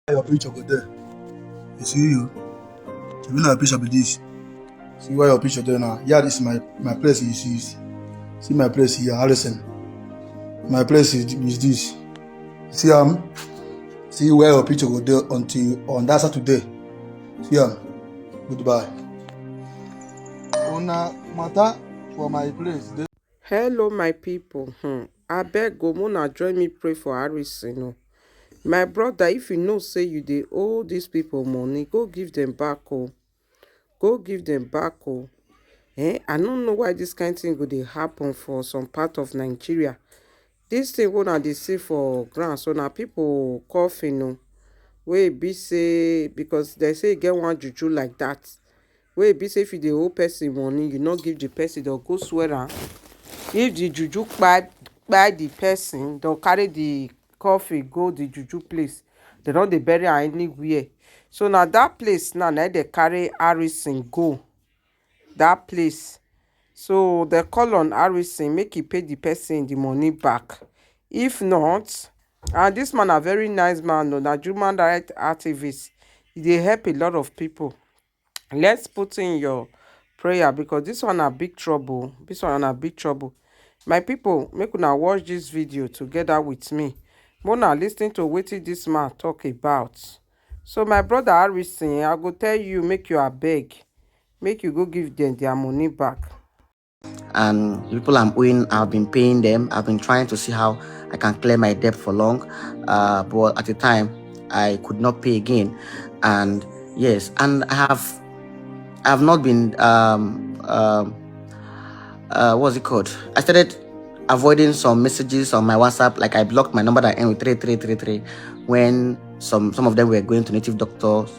Your picture go there. You see you. So you know your picture be this. See why your picture there now. Yeah, this is my place. You see my place here, Harrison. My place is this. See see where your picture go there until on that Saturday. See goodbye. Una matter for my place. Hello my people. Abeg go una join me pray for Harrison. My brother, if you know say you dey owe these people money, go give them back. Go give them back. I don't know why this kind thing go dey happen for some part of Nigeria. This thing wey dey see for ground, so na people coughing. Wey be say because they say e get one juju like that. Wey be say if you dey owe person money, you no give the person, they'll go swear am. If the juju kpai the person, they'll carry the coffee go the juju place. They don't dey bury am anywhere. So now that place now they carry Harrison go that place. So they call on Harrison make he pay the person the money back. If not, and this man a very nice man, na human rights activist. He dey help a lot of people. Let's put in your prayer because this one a big trouble. This one a big trouble. My people, make una watch this video together with me. Mona listening to wetin this man talk about. So my brother Harrison, I go tell you, make you abeg, make you go give them their money back. And people I'm owing, I've been paying them. I've been trying to see how I can clear my debt for long, but at the time I could not pay again. And yes, and I have not been what's it called? I started avoiding some messages on my WhatsApp. Like I blocked my number that end with 3333 when some of them were going to native doctors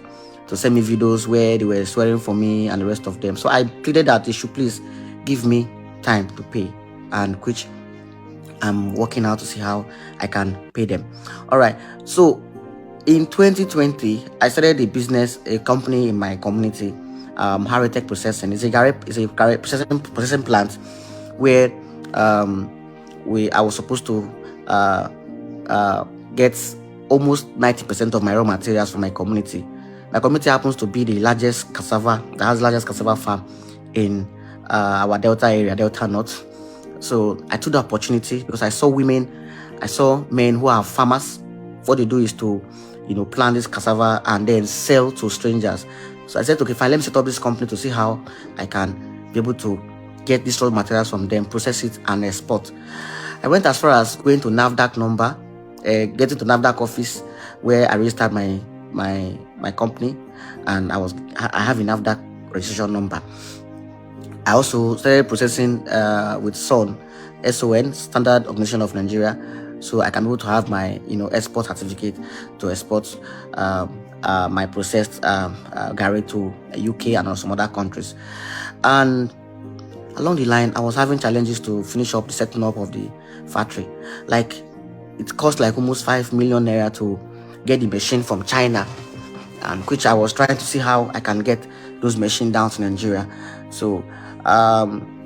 to send me videos where they were swearing for me and the rest of them. So I pleaded that they should please give me time to pay, and which I'm working out to see how I can pay them. All right. So in 2020, I started a company in my community, Haritech Processing. It's a processing plant where I was supposed to get almost 90% of my raw materials from my community. My community happens to be the largest cassava farm in our Delta area, Delta North. So I took the opportunity because I saw men who are farmers. What they do is to, plant this cassava and then sell to strangers. So I said, okay, fine, let me set up this company to see how I can be able to get these raw materials from them, process it, and export. I went as far as going to NAFDAC number, getting to NAFDAC office where I registered my company, and I have a NAFDAC registration number. I also started processing with SON, Standard Organization of Nigeria, so I can be able to have my export certificate to export my processed garri to UK and some other countries. And along the line, I was having challenges to finish up the setting up of the factory. Like it cost like almost 5 million naira to get the machine from China, and which I was trying to see how I can get those machines down to Nigeria. So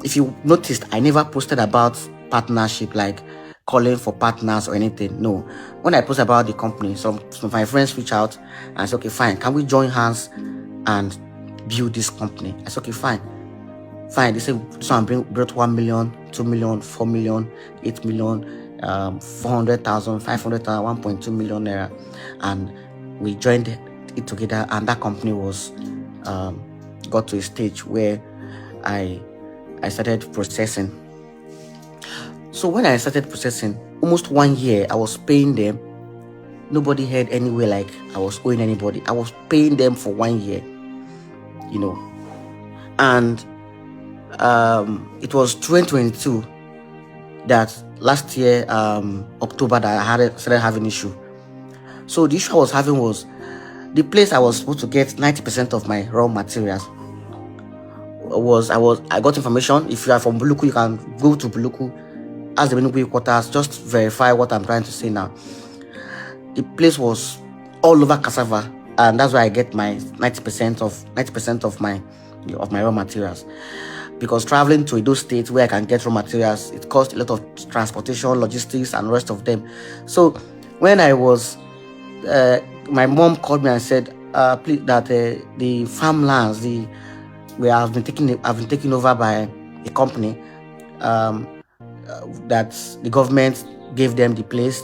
if you noticed, I never posted about partnership, like calling for partners or anything. No. When I post about the company, some of my friends reach out and say, okay, fine, can we join hands and build this company? I said, okay, fine. They say this one brought 1 million, 2 million, 4 million, 8 million, 400,000, 500,000, 1.2 million naira, and we joined it together, and that company was got to a stage where I started processing. So when I started processing, almost 1 year, I was paying them. Nobody heard anywhere like I was owing anybody. I was paying them for 1 year, and it was 2022 that last year, October, that I started having issue. So the issue I was having was the place I was supposed to get 90% of my raw materials. I got information. If you are from Buluku, you can go to Buluku, ask the Buluku quarters, just verify what I'm trying to say now. The place was all over cassava, and that's why I get my 90% of my raw materials. Because traveling to those states where I can get raw materials, it costs a lot of transportation, logistics, and rest of them. So when I was my mom called me and said, please, that the farmlands, I've been taken over by a company, that the government gave them the place.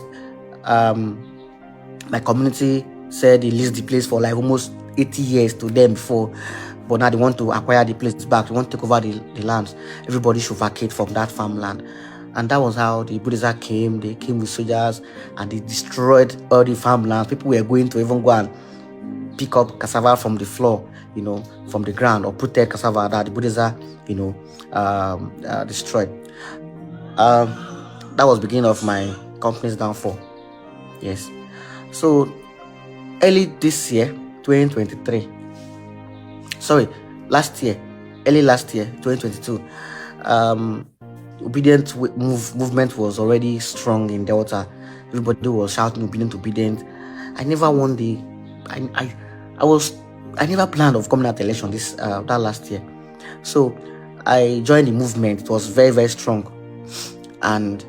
My community said they leased the place for like almost 80 years to them before, but now they want to acquire the place back. They want to take over the lands. Everybody should vacate from that farmland. And that was how the Buddhists came. They came with soldiers and they destroyed all the farmlands. People were going to even go and pick up cassava from the floor, from the ground, or protect cassava that the Buddhists destroyed. That was the beginning of my company's downfall. Yes. So early this year, 2023. Sorry, early last year, 2022. Obedient movement was already strong in Delta. Everybody was shouting obedient. I never won I never planned of coming out the election that last year. So I joined the movement. It was very, very strong. And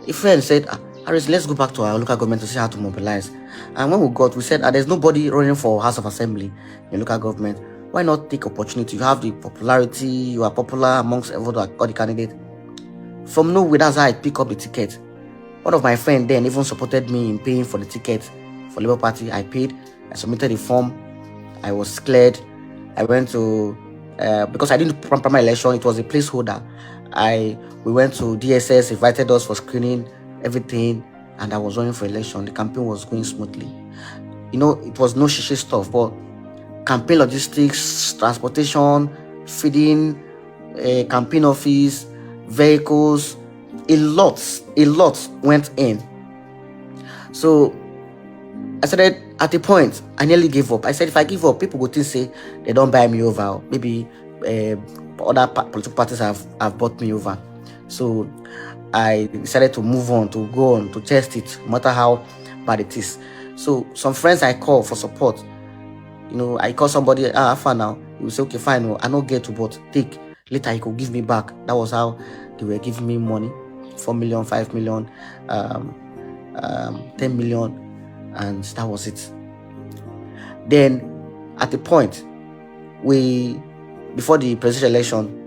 a friend said, Harris, let's go back to our local government to see how to mobilize. And when we said, there's nobody running for House of Assembly in local government. Why not take opportunity? You have the popularity, you are popular amongst all the candidates. From nowhere, that's how I pick up the ticket. One of my friends then even supported me in paying for the ticket for Labour Party. I paid, I submitted the form, I was cleared. I went to, because I didn't do primary election, it was a placeholder. We went to DSS, invited us for screening, everything, and I was running for election. The campaign was going smoothly. It was no shishi stuff, but campaign logistics, transportation, feeding, campaign office, vehicles, a lot went in. So I started, at a point, I nearly gave up. I said, if I give up, people would think, say, they don't buy me over. Maybe other political parties have bought me over. So I decided to move on, to go on, to test it, no matter how bad it is. So some friends I call for support. I call somebody, far now. He will say, okay, fine, I don't get to, but take. Later, he could give me back. That was how they were giving me money, 4 million, 5 million, 10 million, and that was it. Then, at the point, before the presidential election,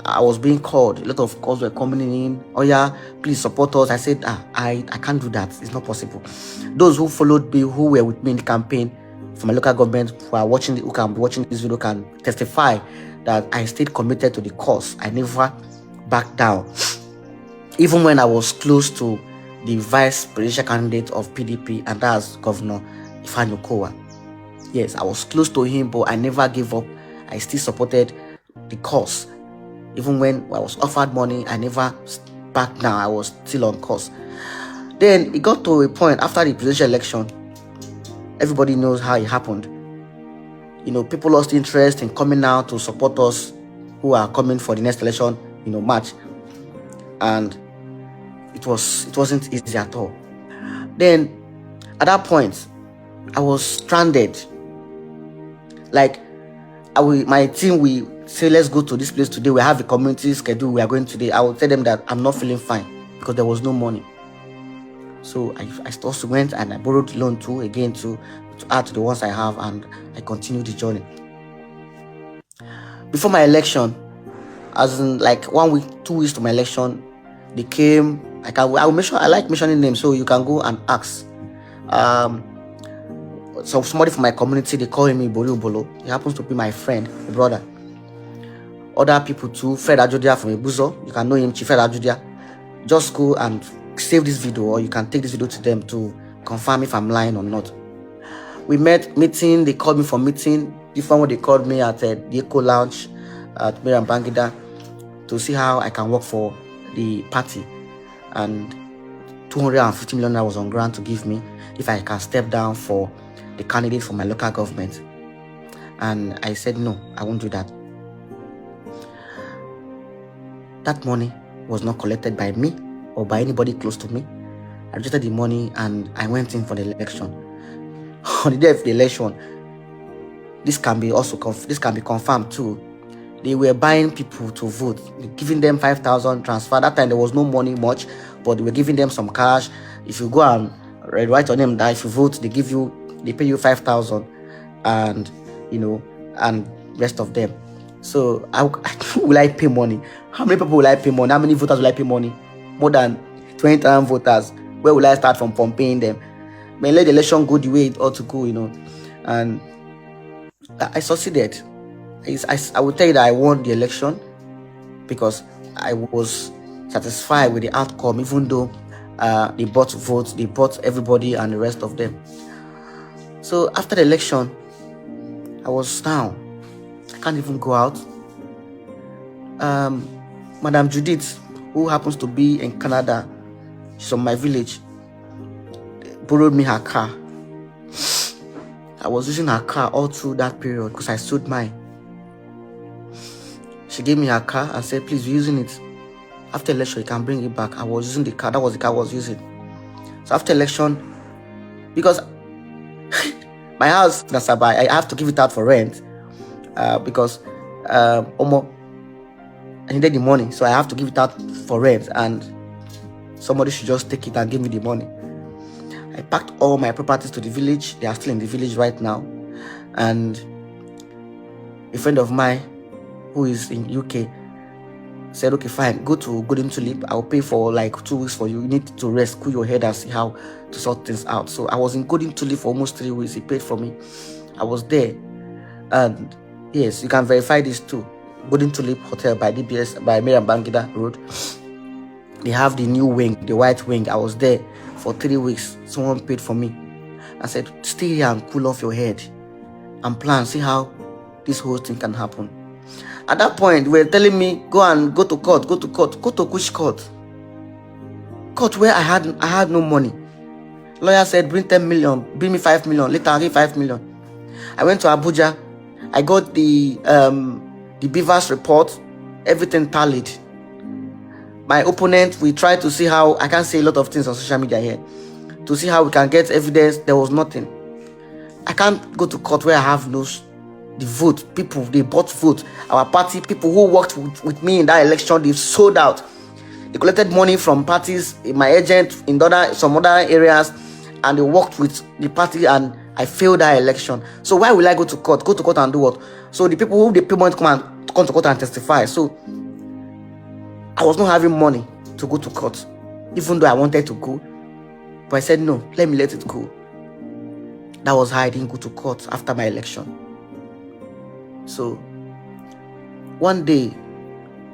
I was being called. A lot of calls were coming in. Oh yeah, please support us. I said, I can't do that. It's not possible. Those who followed me, who were with me in the campaign for my local government, who can be watching this video, can testify that I stayed committed to the cause. I never backed down. Even when I was close to the vice presidential candidate of PDP, and that's Governor Ifeanyi Okowa. Yes, I was close to him, but I never gave up. I still supported the cause. Even when I was offered money, I never backed down. I was still on course. Then it got to a point after the presidential election. Everybody knows how it happened. People lost interest in coming out to support us who are coming for the next election, March. And it wasn't easy at all. Then at that point, I was stranded. Like, my team, we say, let's go to this place today. We have a community schedule. We are going today. I will tell them that I'm not feeling fine because there was no money. So I also went and I borrowed loan too, again, to add to the ones I have, and I continued the journey. Before my election, as in like 1 week, 2 weeks to my election, they came. I like mentioning names, so you can go and ask. So somebody from my community, they call me tr0uble. He happens to be my friend, my brother. Other people too, Fred Ajodia from Ebuzo, you can know him, Chief Fred Ajodia. Just go and save this video, or you can take this video to them to confirm if I'm lying or not. We meeting, they called me for meeting. Different one, they called me at the Eco Lounge at Miriam Bangida to see how I can work for the party. And 250 million was on ground to give me if I can step down for the candidate for my local government. And I said, no, I won't do that. That money was not collected by me or by anybody close to me. I rejected the money and I went in for the election. On the day of the election, this can be confirmed too. They were buying people to vote, giving them 5,000 transfer. That time there was no money much, but they were giving them some cash. If you go and write on them that if you vote, they give you they pay you 5,000, and and rest of them. So will I pay money? How many people will I pay money? How many voters will I pay money? More than 20,000 voters. Where will I start from paying them? May let the election go the way it ought to go, and I succeeded. I will tell you that I won the election because I was satisfied with the outcome, even though they bought votes, they bought everybody and the rest of them. So after the election, I was down. I can't even go out. Madam Judith, who happens to be in Canada, she's from my village, borrowed me her car. I was using her car all through that period because I sold mine. She gave me her car and said, please, be using it. After election, you can bring it back. I was using the car. That was the car I was using. So after election, because my house, I have to give it out for rent because I needed the money. So I have to give it out for rent, and somebody should just take it and give me the money. I packed all my properties to the village. They are still in the village right now. And a friend of mine who is in UK said, okay, fine, go to Golden Tulip. I'll pay for like 2 weeks for you. You need to rest, cool your head and see how to sort things out. So I was in Golden Tulip for almost 3 weeks. He paid for me. I was there. And yes, you can verify this too. Golden Tulip Hotel by DBS, by Miriam Bangida Road. They have the new wing, the white wing. I was there for 3 weeks. Someone paid for me. I said, stay here and cool off your head and plan, see how this whole thing can happen. At that point, they were telling me, go to court. Go to which court? Court where I had no money. Lawyer said, bring 10 million, bring me 5 million. Later, I gave 5 million. I went to Abuja. I got the Beavers report. Everything tallied. My opponent, we tried to see how, I can't say a lot of things on social media here, to see how we can get evidence. There was nothing. I can't go to court where I have the vote. People, they bought vote. Our party, people who worked with me in that election, they sold out. They collected money from parties, my agent in some other areas, and they worked with the party, and I failed that election. So why will I go to court? Go to court and do what? So the people who they pay money to come to court and testify. So I was not having money to go to court, even though I wanted to go. But I said, no, let me let it go. That was how I didn't go to court after my election. So one day,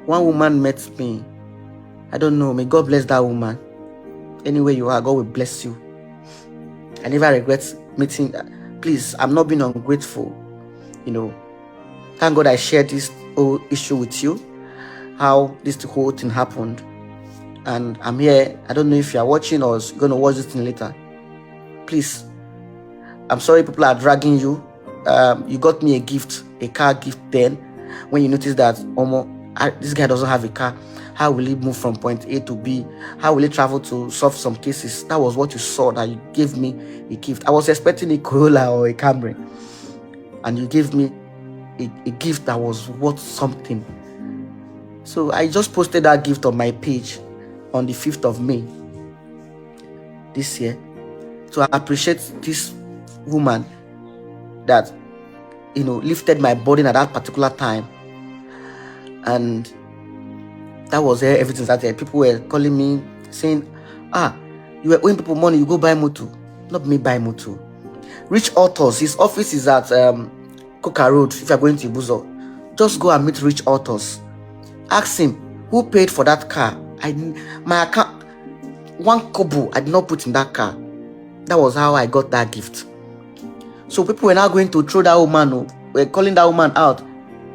one woman met me. I don't know, may God bless that woman. Anywhere you are, God will bless you. I never regret meeting. Please, I'm not being ungrateful. Thank God I shared this whole issue with you, how this whole thing happened. And I'm here. I don't know if you are watching or going to watch this thing later. Please, I'm sorry people are dragging you. You got me a gift, a car gift then. When you notice that this guy doesn't have a car, how will he move from point A to B? How will he travel to solve some cases? That was what you saw, that you gave me a gift. I was expecting a Corolla or a Camry, and you gave me a gift that was worth something. So I just posted that gift on my page on the 5th of May this year to appreciate this woman that lifted my burden at that particular time. And that was where everything started. People were calling me saying, you were owing people money, you go buy motor. Not me buy motor. Rich Authors, his office is at Coca Road. If you're going to Ibuzo, just go and meet Rich Authors. Ask him who paid for that car. My account, 1 kobo I did not put in that car. That was how I got that gift. So people were now going to throw that woman. We're calling that woman out.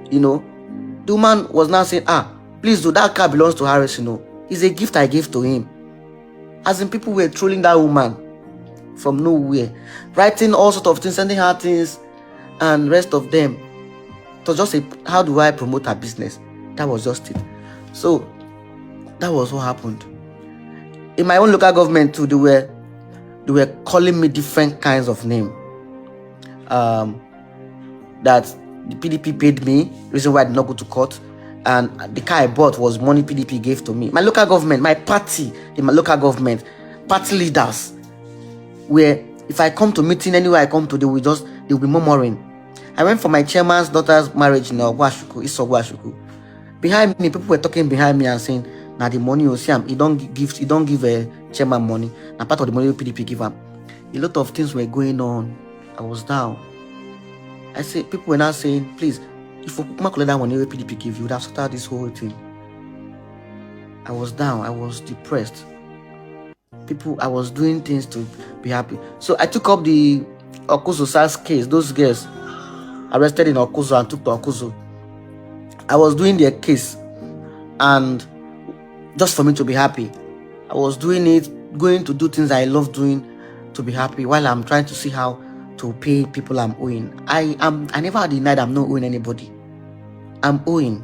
The woman was now saying, please do, that car belongs to Harris. It's a gift I gave to him. As in, people were trolling that woman from nowhere, writing all sorts of things, sending her things, and rest of them. It was just how do I promote her business? That was just it. So that was what happened. In my own local government too, they were calling me different kinds of names. That the PDP paid me, reason why I did not go to court, and the car I bought was money PDP gave to me. My local government, my party in my local government, party leaders were If I come to meeting anywhere I come to, they will be murmuring. I went for my chairman's daughter's marriage in Isogwashuku. Behind me, people were talking behind me and saying, "Now the money you see him, he don't give a chairman money. Now part of the money PDP give him." A lot of things were going on. I was down. I say people were now saying, "Please, if you collect that money PDP give, you would have started this whole thing." I was down. I was depressed. I was doing things to be happy. So I took up the Okuzo SARS case. Those girls arrested in Okuzo and took to Okuzo. I was doing their case, and just for me to be happy, I was doing it, going to do things I love doing to be happy, while I'm trying to see how to pay people I'm owing. I never denied I'm not owing anybody. I'm owing.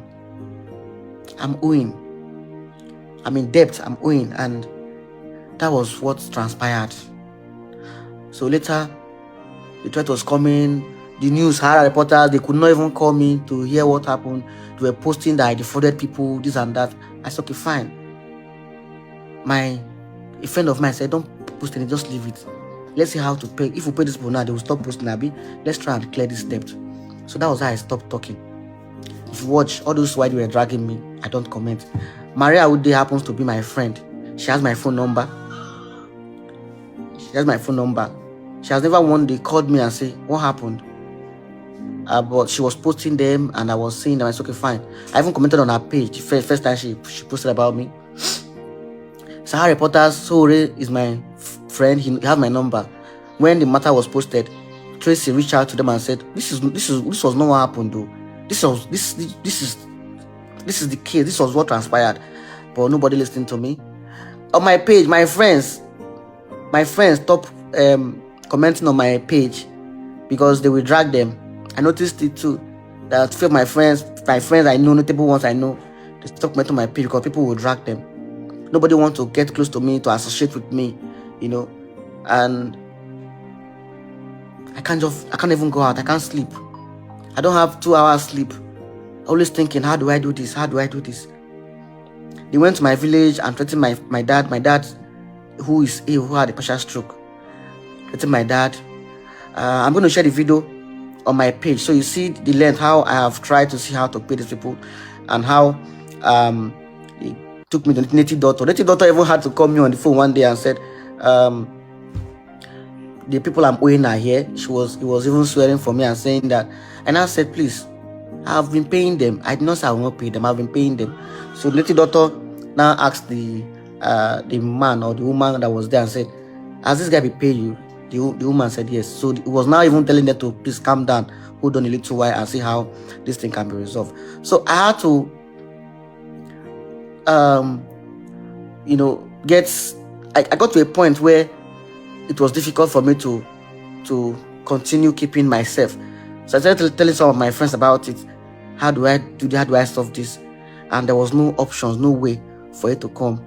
I'm in debt. I'm owing, and that was what transpired. So later, the threat was coming. The news, Hara reporters, they could not even call me to hear what happened. They were posting that I defrauded people, this and that. I said, okay, fine. A friend of mine said, don't post it, just leave it. Let's see how to pay. If we pay this people now, they will stop posting Abi. Let's try and clear this debt. So that was how I stopped talking. If you watch all those why they were dragging me, I don't comment. Maria Ude happens to be my friend. She has my phone number. She has never one day called me and say, what happened? But she was posting them, and I was seeing them. I said, okay, fine. I even commented on her page. First time she posted about me. Sahara Reporters, Sore is my friend. He has my number. When the matter was posted, Tracy reached out to them and said, this was not what happened though. This is the case. This was what transpired. But nobody listened to me. On my page, my friends stopped commenting on my page because they will drag them. I noticed it too. That few of my friends I know, notable ones I know, they stopped commenting on my page because people will drag them. Nobody wants to get close to me, to associate with me, and I can't even go out. I can't sleep. I don't have 2 hours sleep. Always thinking, how do I do this? How do I do this? They went to my village and threatened my dad. My dad, who is ill, who had a partial stroke, threatened my dad. I'm going to share the video on my page, so you see the length, how I have tried to see how to pay these people, and how it took me to native doctor. Native doctor even had to call me on the phone one day and said, the people I'm owing are here. He was even swearing for me and saying that. And I said, please, I've been paying them. I did not say I will not pay them. I've been paying them. So the native doctor now asked the man or the woman that was there and said, has this guy been paying you? The woman said yes. So it was now even telling them to please calm down, hold on a little while and see how this thing can be resolved. So I had to I got to a point where it was difficult for me to continue keeping myself. So I started telling some of my friends about it. How do I do that? How do I solve this? And there was no options, no way for it to come.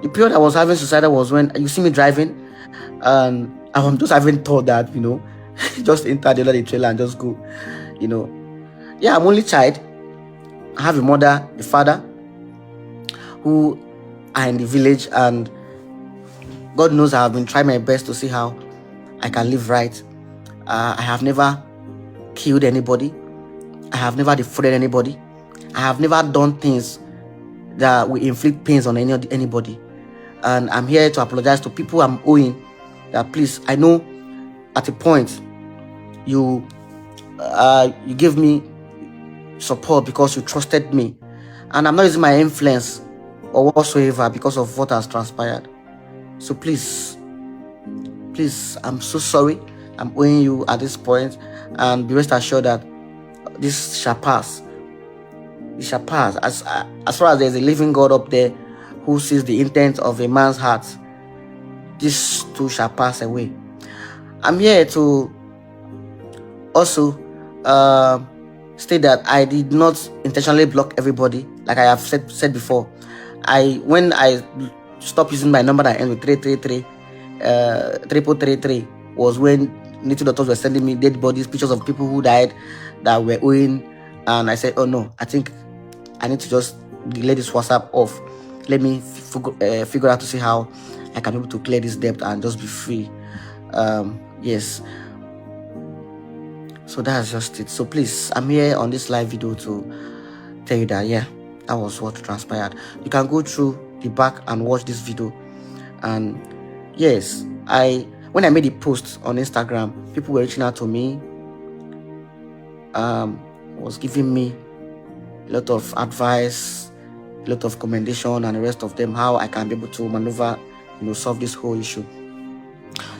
The period I was having suicidal was when you see me driving, and I'm just having thought that, just enter the trailer and just go, Yeah, I'm only child. I have a mother, a father, who are in the village, and God knows I have been trying my best to see how I can live right. I have never killed anybody. I have never defrauded anybody. I have never done things that will inflict pains on anybody. And I'm here to apologize to people I'm owing that, please, I know at a point you gave me support because you trusted me. And I'm not using my influence or whatsoever because of what has transpired. So please, I'm so sorry. I'm owing you at this point, and be rest assured that this shall pass. It shall pass. As far as there's a living God up there who sees the intent of a man's heart, this too shall pass away. I'm here to also state that I did not intentionally block everybody, like I have said before. When I stopped using my number that ends with 333 was when native doctors were sending me dead bodies, pictures of people who died that were owing, and I said, oh no, I think I need to just delete this WhatsApp off. Let me figure out to see how I can be able to clear this debt and just be free. Yes, so that's just it. So please, I'm here on this live video to tell you that that was what transpired. You can go through the back and watch this video. And yes, when I made the post on Instagram, people were reaching out to me, was giving me a lot of advice, a lot of commendation, and the rest of them, how I can be able to maneuver, solve this whole issue.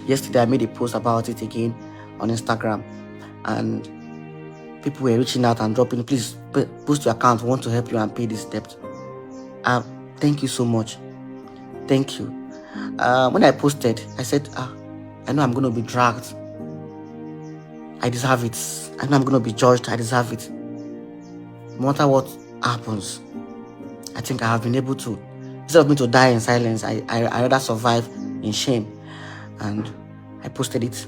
Yesterday I made a post about it again on Instagram, and people were reaching out and dropping, please boost your account, we want to help you and pay this debt. Thank you so much. Thank you. When I posted, I said, I know I'm going to be dragged. I deserve it. I know I'm going to be judged. I deserve it. No matter what happens, I think I have been able to, instead of me to die in silence, I rather survive in shame. And I posted it.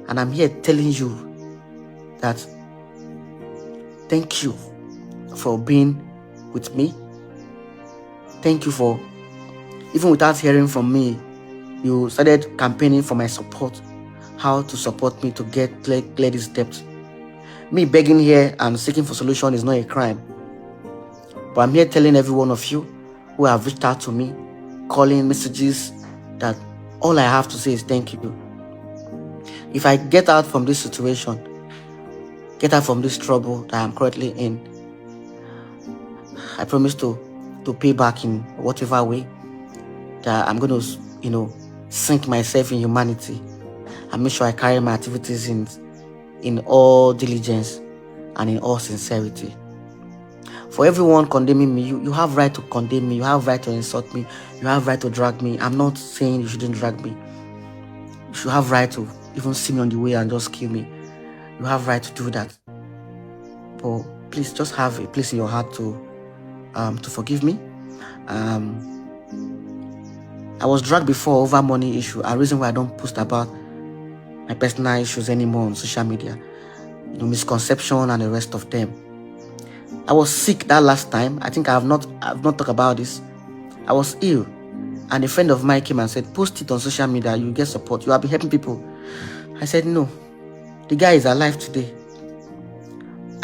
And I'm here telling you that thank you for being with me. Thank you for, even without hearing from me, you started campaigning for my support, how to support me to clear this debt. Me begging here and seeking for solution is not a crime. But I'm here telling every one of you who have reached out to me, calling, messages, that all I have to say is thank you. If I get out from this situation, get out from this trouble that I'm currently in, I promise to pay back in whatever way that I'm going to, sink myself in humanity and make sure I carry my activities in all diligence and in all sincerity. For everyone condemning me, you have right to condemn me, you have right to insult me, you have right to drag me. I'm not saying you shouldn't drag me. You should have right to even see me on the way and just kill me. You have right to do that. But please just have a place in your heart to forgive me. I was dragged before over money issue, a reason why I don't post about my personal issues anymore on social media, misconception and the rest of them. I was sick that last time. I think I've not talked about this. I was ill, and a friend of mine came and said, post it on social media, you get support, you will be helping people. I said no, the guy is alive today.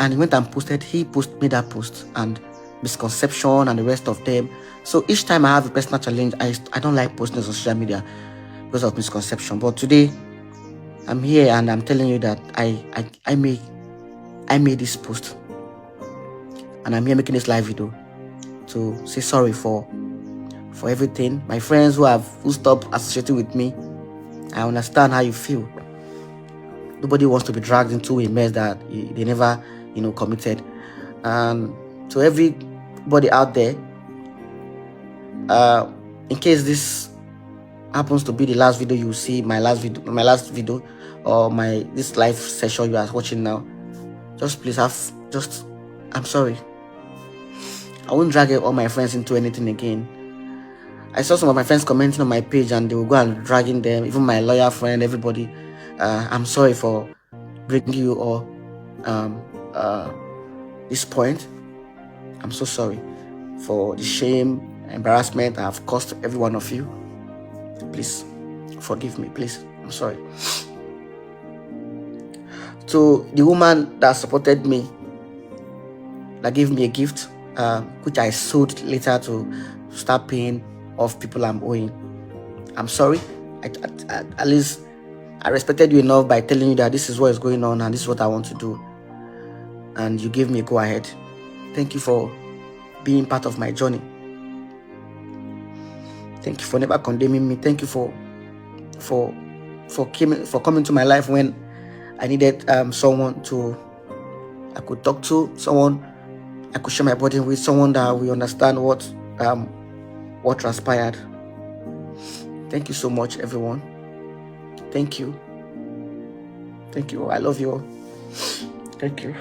And he went and made that post, and misconception and the rest of them. So each time I have a personal challenge, I don't like posting on social media because of misconception. But today I'm here and I'm telling you that I made this post, and I'm here making this live video to say sorry for everything. My friends who stopped associating with me, I understand how you feel. Nobody wants to be dragged into a mess that they never committed. And to everybody out there, in case this happens to be the last video you see, my last video or this live session you are watching now, just please I'm sorry. I won't drag all my friends into anything again. I saw some of my friends commenting on my page and they will go and dragging them, even my lawyer friend, everybody. I'm sorry for bringing you all this point. I'm so sorry for the shame, embarrassment I've caused every one of you. Please forgive me, please. I'm sorry. To the woman that supported me, that gave me a gift, which I sold later to start paying off people I'm owing, I'm sorry. At least I respected you enough by telling you that this is what is going on and this is what I want to do, and you gave me a go ahead. Thank you for being part of my journey. Thank you for never condemning me. Thank you for coming to my life when I needed someone I could talk to, someone I could share my burden with, someone that will understand what transpired. Thank you so much, everyone. Thank you. I love you all. Thank you.